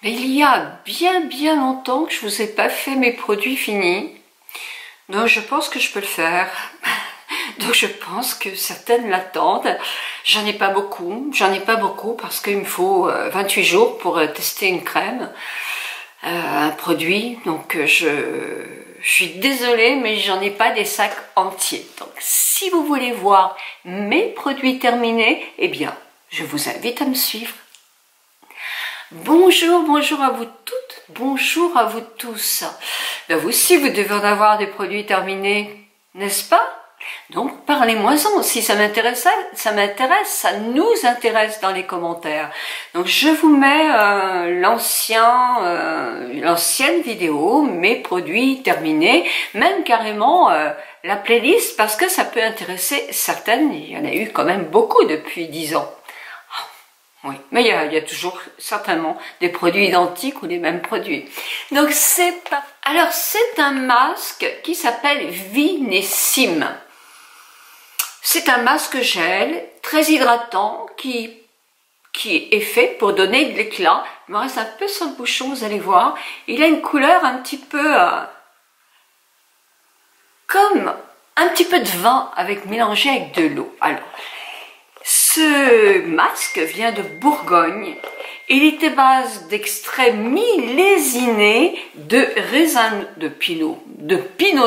Mais il y a bien longtemps que je vous ai pas fait mes produits finis. Donc je pense que je peux le faire. Donc je pense que certaines l'attendent. J'en ai pas beaucoup parce qu'il me faut 28 jours pour tester une crème, un produit. Donc je suis désolée, mais j'en ai pas des sacs entiers. Donc si vous voulez voir mes produits terminés, eh bien je vous invite à me suivre. Bonjour à vous toutes, bonjour à vous tous. Ben vous aussi, vous devez en avoir des produits terminés, n'est-ce pas? Donc parlez-moi-en, si ça m'intéresse, ça nous intéresse dans les commentaires. Donc je vous mets l'ancienne vidéo, mes produits terminés, même carrément la playlist, parce que ça peut intéresser certaines, il y en a eu quand même beaucoup depuis 10 ans. Oui, mais il y a toujours certainement des produits identiques ou les mêmes produits. Donc c'est pas... Alors c'est un masque qui s'appelle Vinessim. C'est un masque gel très hydratant qui est fait pour donner de l'éclat. Il me reste un peu sur le bouchon, vous allez voir. Il a une couleur un petit peu comme un petit peu de vin mélangé avec de l'eau. Alors, ce masque vient de Bourgogne. Il est à base d'extraits millésinés de raisin de pinot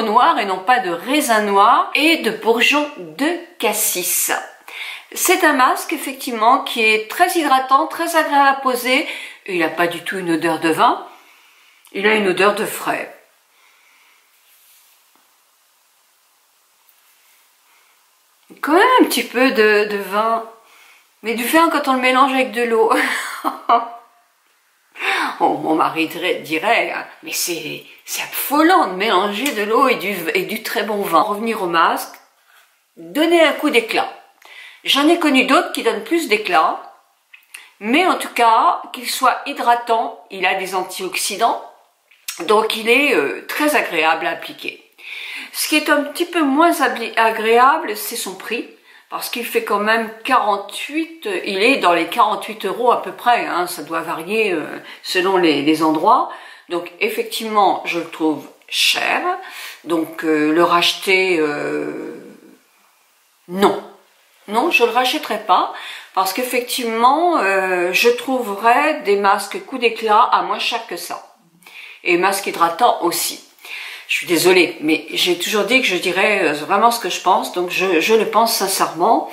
noir et non pas de raisin noir et de bourgeons de cassis. C'est un masque effectivement qui est très hydratant, très agréable à poser. Il n'a pas du tout une odeur de vin, il a une odeur de frais. Quand même un petit peu de vin, mais du vin quand on le mélange avec de l'eau. Mon mari dirait, mais c'est affolant de mélanger de l'eau et du très bon vin. Revenir au masque, donner un coup d'éclat. J'en ai connu d'autres qui donnent plus d'éclat, mais en tout cas, qu'il soit hydratant, il a des antioxydants, donc il est très agréable à appliquer. Ce qui est un petit peu moins agréable, c'est son prix, parce qu'il fait quand même 48, il est dans les 48 € à peu près, hein, ça doit varier selon les endroits. Donc effectivement, je le trouve cher, donc le racheter, non, je le rachèterai pas, parce qu'effectivement, je trouverais des masques coup d'éclat à moins cher que ça, et masques hydratants aussi. Je suis désolée, mais j'ai toujours dit que je dirais vraiment ce que je pense, donc je le pense sincèrement.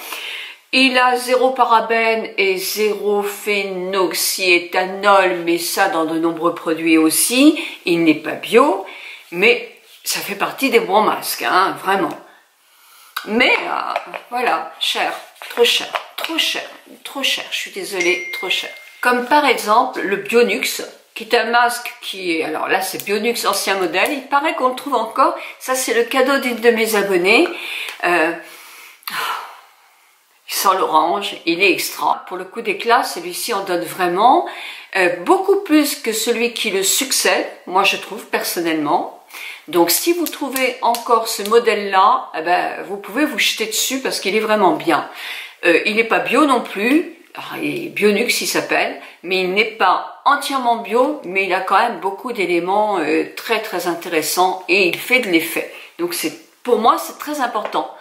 Il a 0 parabènes et 0 phénoxyéthanol, mais ça dans de nombreux produits aussi. Il n'est pas bio, mais ça fait partie des bons masques, hein, vraiment. Mais voilà, cher, trop cher, je suis désolée, trop cher. Comme par exemple le Bionux, qui est un masque qui est, alors là c'est Bionux ancien modèle, il paraît qu'on le trouve encore, ça c'est le cadeau d'une de mes abonnées, il sent l'orange, il est extra, pour le coup d'éclat celui-ci en donne vraiment, beaucoup plus que celui qui le succède, moi je trouve personnellement. Donc si vous trouvez encore ce modèle là, eh ben, vous pouvez vous jeter dessus parce qu'il est vraiment bien. Il n'est pas bio non plus, Bionux il s'appelle, mais il n'est pas entièrement bio, mais il a quand même beaucoup d'éléments très intéressants et il fait de l'effet. Donc pour moi c'est très important.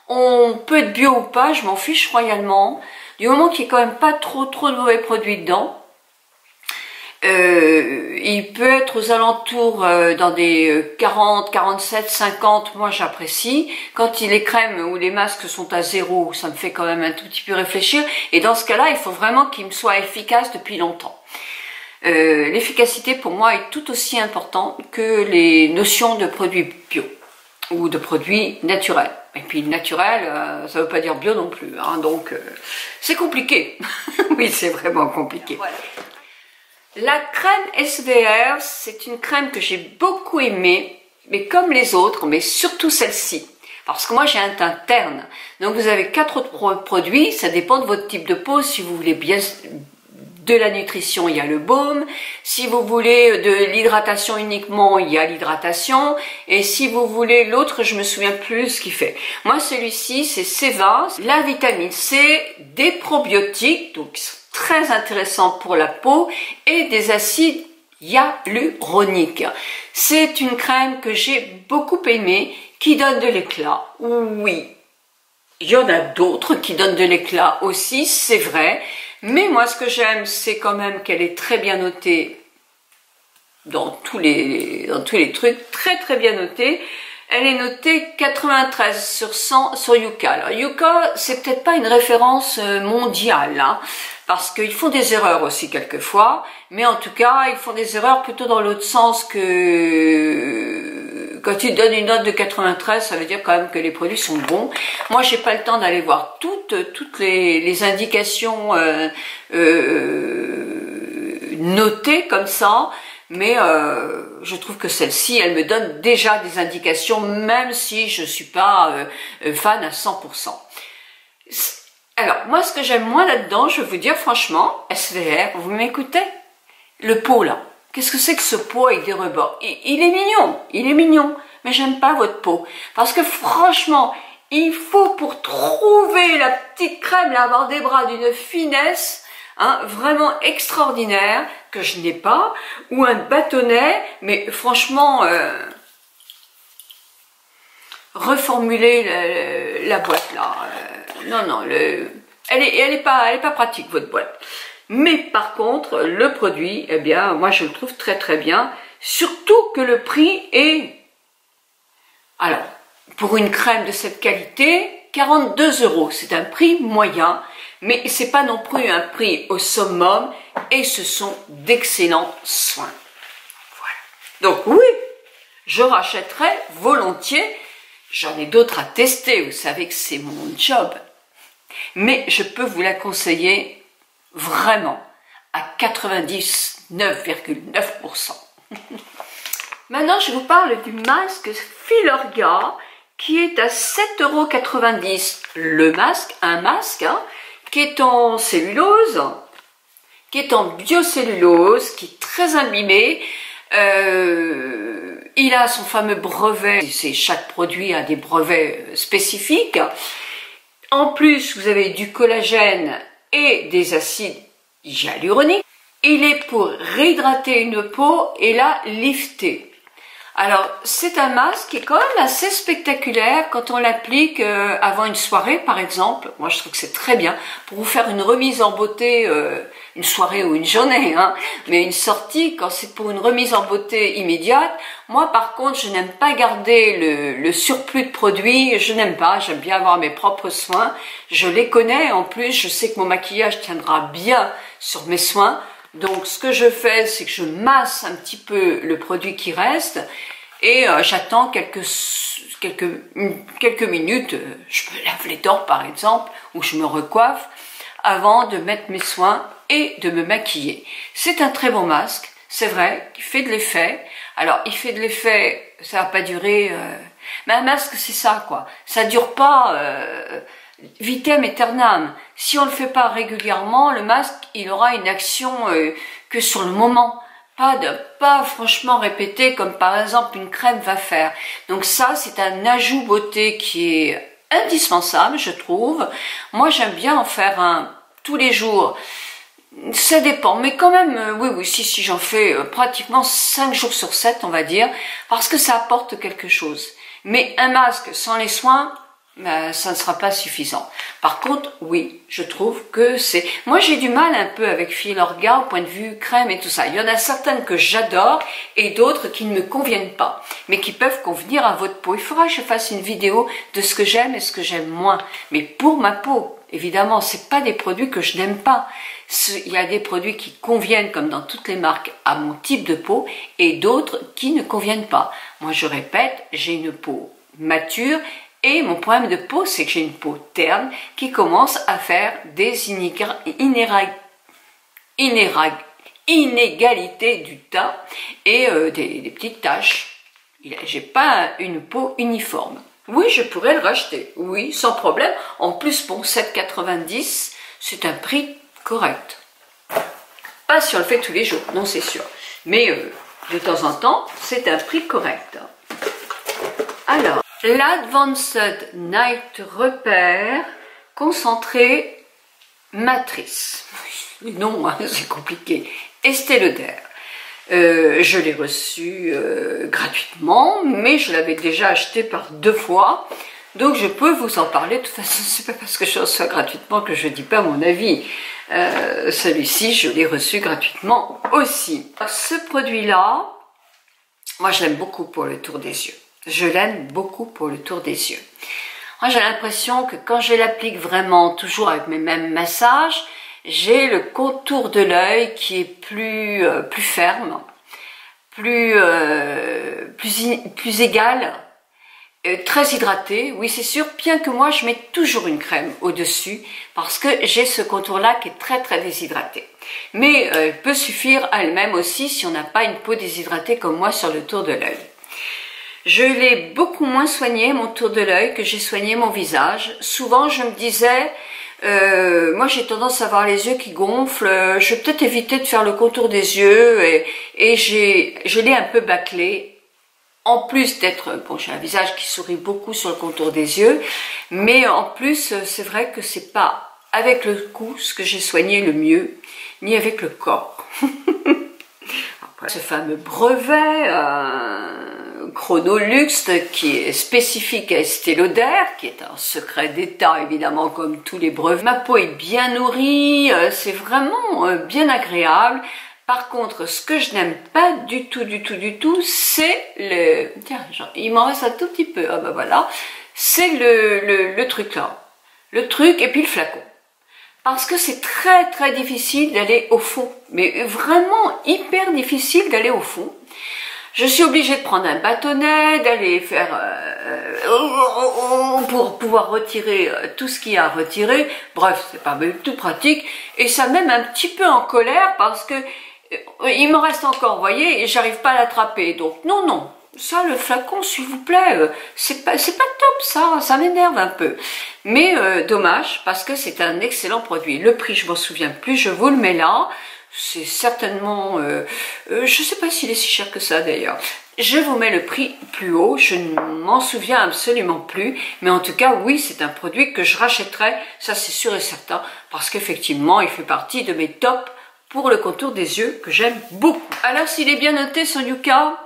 On peut être bio ou pas, je m'en fiche royalement, du moment qu'il n'y ait quand même pas trop de mauvais produits dedans. Il peut être aux alentours dans des 40, 47, 50, moi j'apprécie. Quand les crèmes ou les masques sont à 0, ça me fait quand même un tout petit peu réfléchir. Et dans ce cas-là, il faut vraiment qu'il me soit efficace depuis longtemps. L'efficacité pour moi est tout aussi importante que les notions de produits bio ou de produits naturels. Et puis naturel, ça ne veut pas dire bio non plus, hein, donc c'est compliqué. Oui, c'est vraiment compliqué. Voilà. La crème SVR, c'est une crème que j'ai beaucoup aimée, mais comme les autres, mais surtout celle-ci. Parce que moi j'ai un teint terne, donc vous avez 4 autres produits, ça dépend de votre type de peau. Si vous voulez bien de la nutrition, il y a le baume. Si vous voulez de l'hydratation uniquement, il y a l'hydratation. Et si vous voulez l'autre, je me souviens plus ce qu'il fait. Moi celui-ci c'est C20, la vitamine C, des probiotiques, donc très intéressants pour la peau et des acides hyaluroniques. C'est une crème que j'ai beaucoup aimée, qui donne de l'éclat. Oui, il y en a d'autres qui donnent de l'éclat aussi, c'est vrai. Mais moi, ce que j'aime, c'est quand même qu'elle est très bien notée dans tous les trucs, très très bien notée. Elle est notée 93 sur 100 sur Yuka. Alors Yuka, c'est peut-être pas une référence mondiale, hein, parce qu'ils font des erreurs aussi quelquefois, mais en tout cas, ils font des erreurs plutôt dans l'autre sens que quand ils donnent une note de 93, ça veut dire quand même que les produits sont bons. Moi, j'ai pas le temps d'aller voir toutes les indications notées comme ça. Mais je trouve que celle-ci, elle me donne déjà des indications, même si je ne suis pas fan à 100%. Alors, moi, ce que j'aime moins là-dedans, je vais vous dire franchement, SVR, vous m'écoutez? Le pot, là. Qu'est-ce que c'est que ce pot avec des rebords? Il est mignon, mais j'aime pas votre pot. Parce que franchement, il faut pour trouver la petite crème, là, avoir des bras d'une finesse, hein, vraiment extraordinaire, que je n'ai pas, ou un bâtonnet, mais franchement, reformuler la boîte là, non, elle est pas pratique votre boîte. Mais par contre, le produit, eh bien, moi je le trouve très très bien, surtout que le prix est, alors, pour une crème de cette qualité, 42 €, c'est un prix moyen, mais c'est pas non plus un prix au summum, et ce sont d'excellents soins. Voilà. Donc oui, je rachèterai volontiers, j'en ai d'autres à tester, vous savez que c'est mon job, mais je peux vous la conseiller vraiment à 99,9%. Maintenant, je vous parle du masque Filorga, qui est à 7,90 € le masque, un masque, hein, qui est en cellulose, qui est en biocellulose, qui est très imbibé. Il a son fameux brevet, chaque produit a des brevets spécifiques. En plus, vous avez du collagène et des acides hyaluroniques. Il est pour réhydrater une peau et la lifter. Alors, c'est un masque qui est quand même assez spectaculaire quand on l'applique avant une soirée, par exemple. Moi, je trouve que c'est très bien pour vous faire une remise en beauté, une soirée ou une journée, hein. Mais une sortie, quand c'est pour une remise en beauté immédiate, moi, par contre, je n'aime pas garder le surplus de produits. Je n'aime pas, j'aime bien avoir mes propres soins. Je les connais, en plus, je sais que mon maquillage tiendra bien sur mes soins. Donc, ce que je fais, c'est que je masse un petit peu le produit qui reste et j'attends quelques minutes. Je me lave les dents, par exemple, ou je me recoiffe avant de mettre mes soins et de me maquiller. C'est un très bon masque, c'est vrai, qui fait de l'effet. Alors, il fait de l'effet, ça va pas durer... mais un masque, c'est ça, quoi. Ça dure pas... vitam aeternam. Si on ne le fait pas régulièrement, le masque, il aura une action que sur le moment. Pas franchement répété comme par exemple une crème va faire. Donc ça, c'est un ajout beauté qui est indispensable, je trouve. Moi, j'aime bien en faire un tous les jours. Ça dépend, mais quand même, oui, si j'en fais pratiquement 5 jours sur 7, on va dire, parce que ça apporte quelque chose. Mais un masque sans les soins, ça ne sera pas suffisant. Par contre, oui, je trouve que c'est... Moi, j'ai du mal un peu avec Filorga au point de vue crème et tout ça. Il y en a certaines que j'adore et d'autres qui ne me conviennent pas, mais qui peuvent convenir à votre peau. Il faudra que je fasse une vidéo de ce que j'aime et ce que j'aime moins. Mais pour ma peau, évidemment, c'est pas des produits que je n'aime pas. Il y a des produits qui conviennent, comme dans toutes les marques, à mon type de peau et d'autres qui ne conviennent pas. Moi, je répète, j'ai une peau mature. Et mon problème de peau, c'est que j'ai une peau terne qui commence à faire des inégalités du teint et des petites taches. J'ai pas une peau uniforme. Oui, je pourrais le racheter, oui, sans problème. En plus, bon, 7,90 €, c'est un prix correct. Pas si on le fait tous les jours, non, c'est sûr. Mais de temps en temps, c'est un prix correct. Alors, l'Advanced Night Repair concentré matrice. les noms, hein, c'est compliqué. Estée Lauder. Je l'ai reçu gratuitement, mais je l'avais déjà acheté par 2 fois. Donc je peux vous en parler. De toute façon, c'est pas parce que je reçois gratuitement que je dis pas mon avis. Celui-ci, je l'ai reçu gratuitement aussi. Ce produit-là, moi je l'aime beaucoup pour le tour des yeux. Je l'aime beaucoup pour le tour des yeux. Moi j'ai l'impression que quand je l'applique vraiment, toujours avec mes mêmes massages, j'ai le contour de l'œil qui est plus ferme, plus égal, très hydraté. Oui, c'est sûr, bien que moi je mets toujours une crème au-dessus parce que j'ai ce contour-là qui est très déshydraté. Mais elle peut suffire à elle-même aussi si on n'a pas une peau déshydratée comme moi sur le tour de l'œil. Je l'ai beaucoup moins soigné, mon tour de l'œil, que j'ai soigné mon visage. Souvent, je me disais, moi j'ai tendance à avoir les yeux qui gonflent, je vais peut-être éviter de faire le contour des yeux, et je l'ai un peu bâclé. En plus d'être, bon, j'ai un visage qui sourit beaucoup sur le contour des yeux, mais en plus, c'est vrai que c'est pas avec le cou ce que j'ai soigné le mieux, ni avec le corps. Après, ce fameux brevet Chronolux qui est spécifique à Estée Lauder, qui est un secret d'État évidemment comme tous les brevets. Ma peau est bien nourrie, c'est vraiment bien agréable. Par contre, ce que je n'aime pas du tout, c'est le... Tiens, il m'en reste un tout petit peu, ah ben voilà, c'est le truc là. Le truc et puis le flacon. Parce que c'est très difficile d'aller au fond, mais vraiment hyper difficile d'aller au fond. Je suis obligée de prendre un bâtonnet, d'aller faire... pour pouvoir retirer tout ce qu'il y a à retirer. Bref, c'est pas du tout pratique. Et ça me met un petit peu en colère parce que il me reste encore, vous voyez, et j'arrive pas à l'attraper. Donc non, ça, le flacon, s'il vous plaît, c'est pas top, ça m'énerve un peu. Mais dommage, parce que c'est un excellent produit. Le prix, je m'en souviens plus, je vous le mets là. C'est certainement, je sais pas s'il est si cher que ça d'ailleurs. Je vous mets le prix plus haut, je ne m'en souviens absolument plus. Mais en tout cas, oui, c'est un produit que je rachèterai, ça c'est sûr et certain. Parce qu'effectivement, il fait partie de mes tops pour le contour des yeux que j'aime beaucoup. Alors, s'il est bien noté sur Yuka,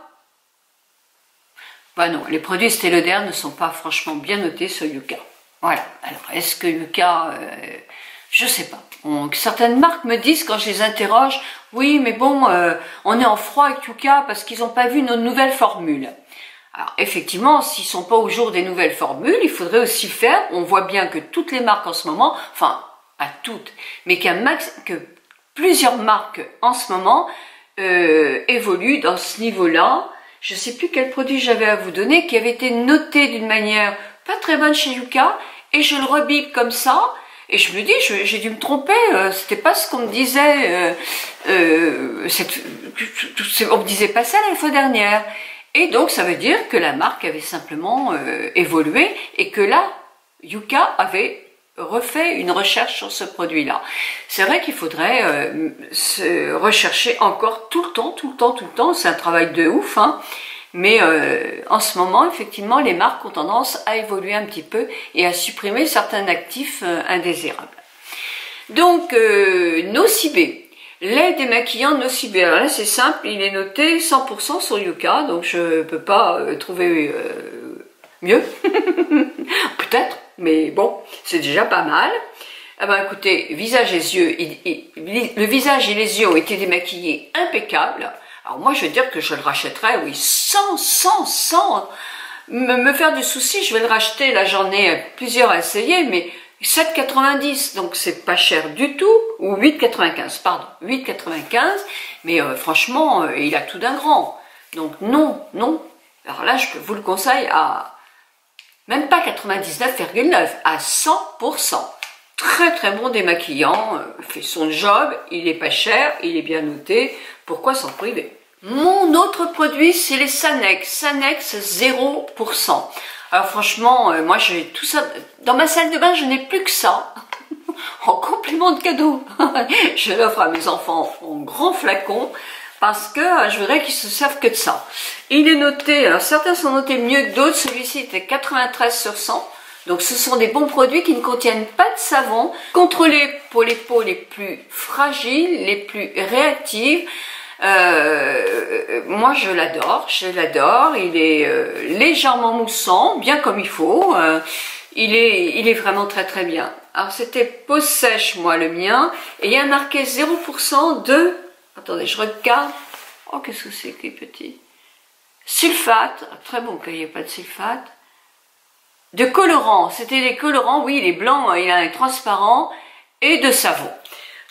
bah non, les produits Estée Lauder ne sont pas franchement bien notés sur Yuka. Voilà. Alors, est-ce que Yuka, je sais pas. Certaines marques me disent quand je les interroge, oui, mais bon, on est en froid avec Yuka parce qu'ils n'ont pas vu nos nouvelles formules. Alors, effectivement, s'ils sont pas au jour des nouvelles formules, il faudrait aussi faire. On voit bien que toutes les marques en ce moment, enfin, pas toutes, mais que plusieurs marques en ce moment évoluent dans ce niveau-là. Je ne sais plus quel produit j'avais à vous donner qui avait été noté d'une manière pas très bonne chez Yuka et je le rebipe comme ça et je me dis j'ai dû me tromper, c'était pas ce qu'on me disait, on me disait pas ça la fois dernière. Et donc ça veut dire que la marque avait simplement évolué et que là Yuka avait refait une recherche sur ce produit-là. C'est vrai qu'il faudrait se rechercher encore tout le temps. C'est un travail de ouf, hein. Mais en ce moment, effectivement, les marques ont tendance à évoluer un petit peu et à supprimer certains actifs indésirables. Donc, Nocibé. Lait démaquillant Nocibé. Alors là, c'est simple, il est noté 100% sur Yuka, donc je ne peux pas trouver mieux. Peut-être. Mais bon, c'est déjà pas mal. Ah ben écoutez, visage et yeux, le visage et les yeux ont été démaquillés impeccables. Alors moi je veux dire que je le rachèterais, oui, sans me faire du souci, je vais le racheter. Là j'en ai plusieurs à essayer, mais 7,90, donc c'est pas cher du tout, ou 8,95, pardon, 8,95, mais franchement, il a tout d'un grand. Donc non. Alors là je vous le conseille à... Même pas 99,9, à 100%. Très bon démaquillant, fait son job, il est pas cher, il est bien noté, pourquoi s'en priver? Mon autre produit, c'est les Sanex, Sanex 0%. Alors franchement, moi j'ai tout ça, dans ma salle de bain, je n'ai plus que ça, en complément de cadeau. Je l'offre à mes enfants en grand flacon, parce que je voudrais qu'ils se servent que de ça. Il est noté, alors certains sont notés mieux que d'autres, celui-ci était 93 sur 100, Donc ce sont des bons produits qui ne contiennent pas de savon, contrôlés pour les peaux les plus fragiles, les plus réactives. Moi je l'adore, il est légèrement moussant, bien comme il faut, il est vraiment très très bien. Alors c'était peau sèche moi le mien, et il y a marqué 0% de, attendez je regarde, oh qu'est-ce que c'est qui est petit, sulfate, très bon qu'il n'y ait pas de sulfate, de colorant, c'était des colorants, oui il est blanc, il est transparent, et de savon.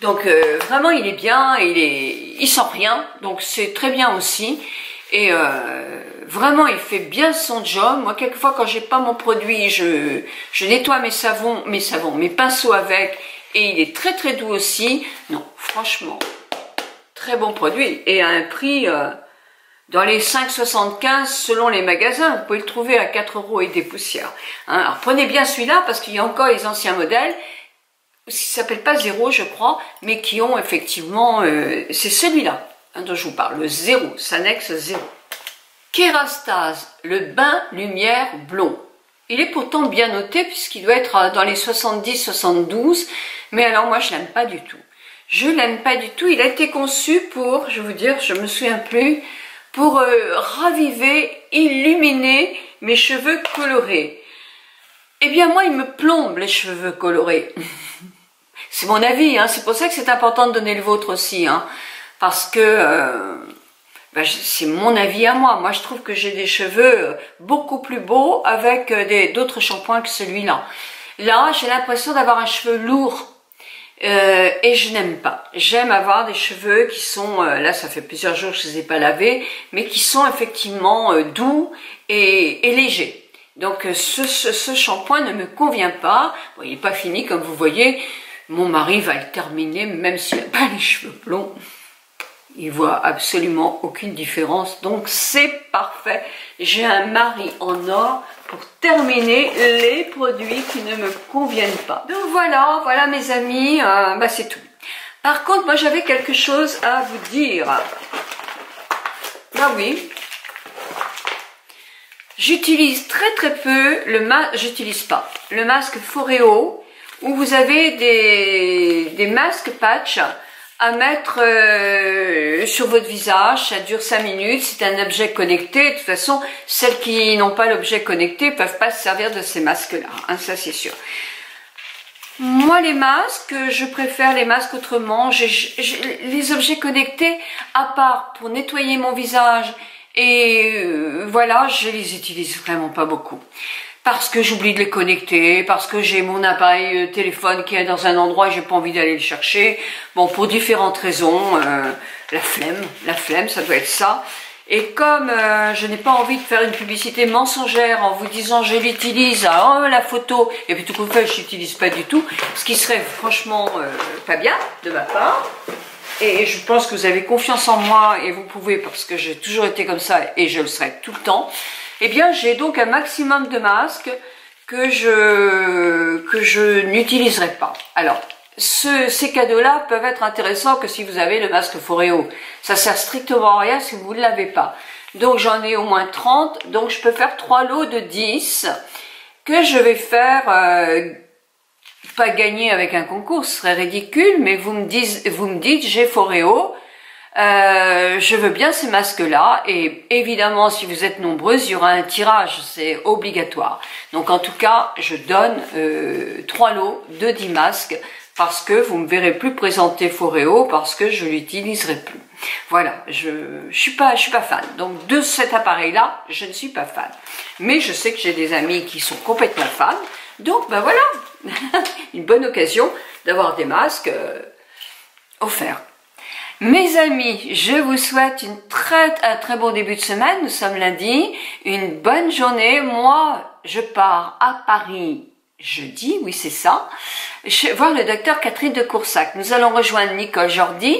Donc vraiment il est bien, il sent rien, donc c'est très bien aussi. Et vraiment il fait bien son job. Moi quelquefois quand j'ai pas mon produit, je nettoie mes pinceaux avec, et il est très très doux aussi. Non franchement, très bon produit et à un prix dans les 5,75 selon les magasins. Vous pouvez le trouver à 4 € et des poussières. Hein, alors prenez bien celui-là parce qu'il y a encore les anciens modèles. Qui s'appelle pas zéro je crois, mais qui ont effectivement, c'est celui-là hein, dont je vous parle, le zéro, Sanex zéro. Kérastase, le bain lumière blond. Il est pourtant bien noté puisqu'il doit être dans les 70-72, mais alors moi je l'aime pas du tout. Je l'aime pas du tout, il a été conçu pour, je vais vous dire, je me souviens plus, pour raviver, illuminer mes cheveux colorés. Eh bien moi il me plombe les cheveux colorés. C'est mon avis, hein. C'est pour ça que c'est important de donner le vôtre aussi, hein. Parce que c'est mon avis à moi. Moi je trouve que j'ai des cheveux beaucoup plus beaux avec d'autres shampoings que celui-là. Là j'ai l'impression d'avoir un cheveu lourd et je n'aime pas. J'aime avoir des cheveux qui sont, là ça fait plusieurs jours que je ne les ai pas lavés, mais qui sont effectivement doux et légers. Donc ce shampoing ne me convient pas. Bon, il n'est pas fini comme vous voyez. Mon mari va le terminer même s'il n'a pas les cheveux blonds. Il voit absolument aucune différence. Donc c'est parfait. J'ai un mari en or pour terminer les produits qui ne me conviennent pas. Donc voilà mes amis, c'est tout. Par contre, moi j'avais quelque chose à vous dire. Ah oui. J'utilise très très peu j'utilise pas le masque Foreo, où vous avez des masques patch à mettre sur votre visage. Ça dure 5 minutes, c'est un objet connecté. De toute façon, celles qui n'ont pas l'objet connecté ne peuvent pas se servir de ces masques-là, hein, ça c'est sûr. Moi les masques, je préfère les masques autrement. Les objets connectés, à part pour nettoyer mon visage, et voilà, je les utilise vraiment pas beaucoup. Parce que j'oublie de les connecter, parce que j'ai mon appareil téléphone qui est dans un endroit et j'ai pas envie d'aller le chercher. Bon, pour différentes raisons, la flemme, ça doit être ça. Et comme je n'ai pas envie de faire une publicité mensongère en vous disant je l'utilise, oh la photo, et puis tout coup fait je l'utilise pas du tout, ce qui serait franchement pas bien de ma part. Et je pense que vous avez confiance en moi et vous pouvez, parce que j'ai toujours été comme ça et je le serai tout le temps. Eh bien, j'ai donc un maximum de masques que je n'utiliserai pas. Alors, ces cadeaux-là peuvent être intéressants que si vous avez le masque Foreo. Ça sert strictement à rien si vous ne l'avez pas. Donc, j'en ai au moins 30. Donc, je peux faire 3 lots de 10 que je vais faire... pas gagner avec un concours, ce serait ridicule, mais vous me dites j'ai Foreo, je veux bien ces masques-là, et évidemment, si vous êtes nombreuses, il y aura un tirage, c'est obligatoire. Donc en tout cas, je donne 3 lots de 10 masques, parce que vous me verrez plus présenter Foreo, parce que je l'utiliserai plus. Voilà, je suis pas fan. Donc de cet appareil-là, je ne suis pas fan. Mais je sais que j'ai des amis qui sont complètement fans, donc ben voilà, une bonne occasion d'avoir des masques offerts. Mes amis, je vous souhaite un très bon début de semaine. Nous sommes lundi, une bonne journée. Moi, je pars à Paris jeudi, oui c'est ça, voir le docteur Catherine de Coursac. Nous allons rejoindre Nicole Jordi,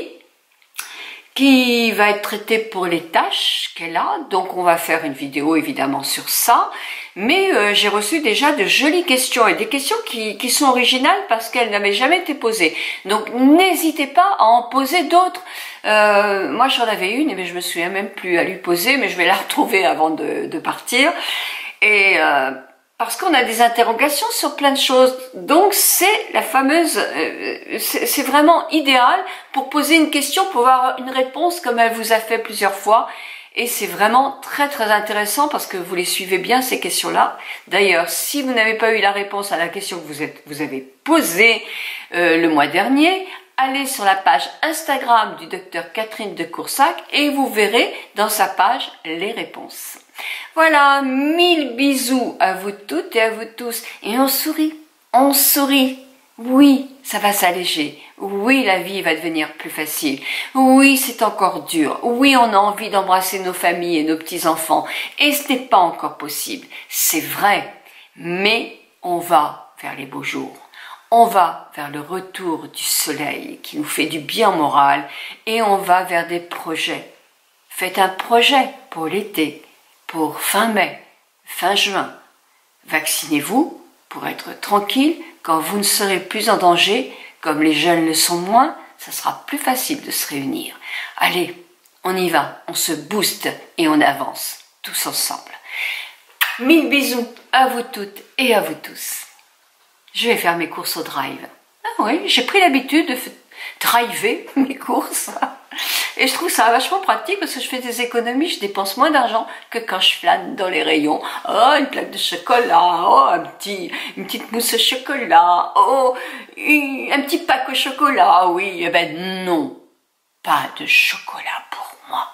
qui va être traitée pour les taches qu'elle a. Donc on va faire une vidéo évidemment sur ça. Mais j'ai reçu déjà de jolies questions et des questions qui sont originales parce qu'elles n'avaient jamais été posées. Donc n'hésitez pas à en poser d'autres. Moi j'en avais une, mais je me souviens même plus à lui poser, mais je vais la retrouver avant de partir. Et parce qu'on a des interrogations sur plein de choses. Donc c'est la fameuse, c'est vraiment idéal pour poser une question, pour avoir une réponse comme elle vous a fait plusieurs fois. Et c'est vraiment très très intéressant parce que vous les suivez bien ces questions-là. D'ailleurs, si vous n'avez pas eu la réponse à la question que vous avez posée le mois dernier, allez sur la page Instagram du docteur Catherine de Coursac et vous verrez dans sa page les réponses. Voilà, 1000 bisous à vous toutes et à vous tous. Et on sourit, on sourit. Oui, ça va s'alléger. Oui, la vie va devenir plus facile. Oui, c'est encore dur. Oui, on a envie d'embrasser nos familles et nos petits-enfants. Et ce n'est pas encore possible. C'est vrai. Mais on va vers les beaux jours. On va vers le retour du soleil qui nous fait du bien moral. Et on va vers des projets. Faites un projet pour l'été, pour fin mai, fin juin. Vaccinez-vous pour être tranquille. Quand vous ne serez plus en danger, comme les jeunes le sont moins, ça sera plus facile de se réunir. Allez, on y va, on se booste et on avance, tous ensemble. 1000 bisous à vous toutes et à vous tous. Je vais faire mes courses au drive. Ah oui, j'ai pris l'habitude de driver mes courses. Et je trouve ça vachement pratique parce que je fais des économies, je dépense moins d'argent que quand je flâne dans les rayons. Oh, une plaque de chocolat, oh, une petite mousse au chocolat, oh, un petit pack au chocolat, oui, eh ben non, pas de chocolat pour moi.